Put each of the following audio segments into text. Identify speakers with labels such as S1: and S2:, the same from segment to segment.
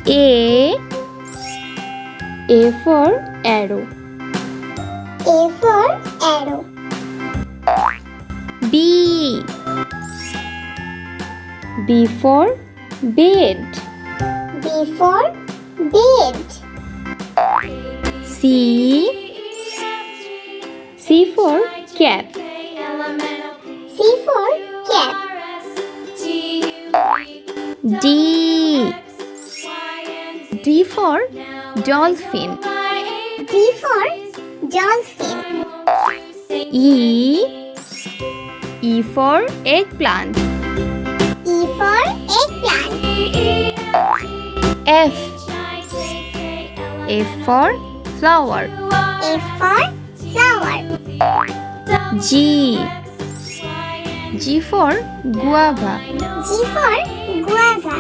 S1: A for arrow.
S2: A for arrow.
S1: B for bed.
S2: B for bed.
S1: C for cat.
S2: C for cat.
S1: D for dolphin.
S2: D for dolphin.
S1: E for eggplant.
S2: E for eggplant.
S1: F for flower.
S2: F for flower.
S1: G for guava.
S2: G for guava.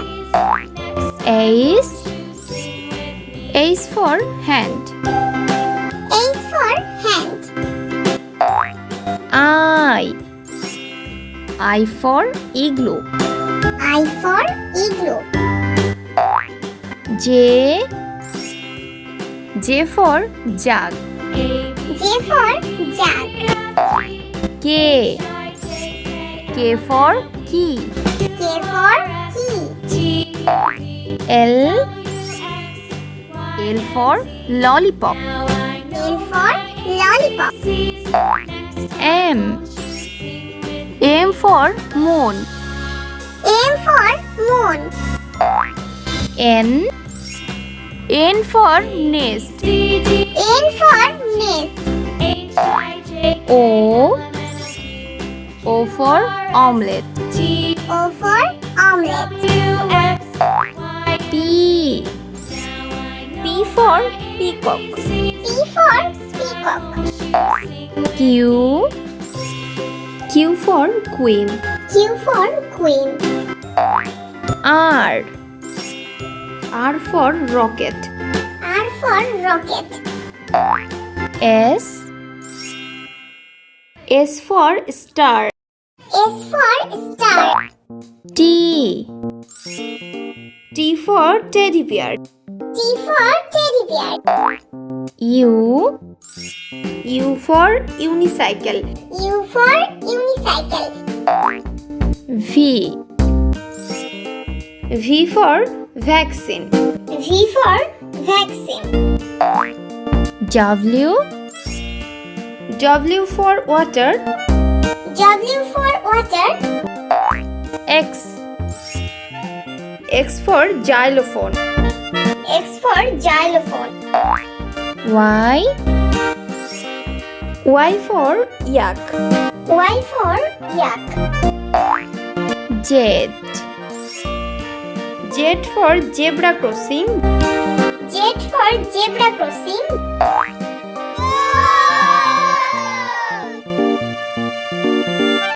S1: H for hand.
S2: H for hand.
S1: I for igloo.
S2: I for igloo.
S1: J for jug.
S2: J for jug.
S1: K for key.
S2: K for key.
S1: L for lollipop.
S2: L for lollipop.
S1: M for moon.
S2: M for moon.
S1: N for nest.
S2: N for nest.
S1: O for omelette.
S2: O for omelette.
S1: P for peacock.
S2: P for peacock.
S1: Q for queen.
S2: Q for queen.
S1: R for rocket.
S2: R for rocket.
S1: S for star.
S2: S for star.
S1: T for teddy bear.
S2: T for teddy bear.
S1: U for unicycle.
S2: U for unicycle.
S1: V for vaccine.
S2: V for vaccine.
S1: W for water.
S2: W for water.
S1: X for xylophone.
S2: X for xylophone.
S1: Y for yak.
S2: Y for yak.
S1: Z for zebra crossing.
S2: Z for zebra crossing.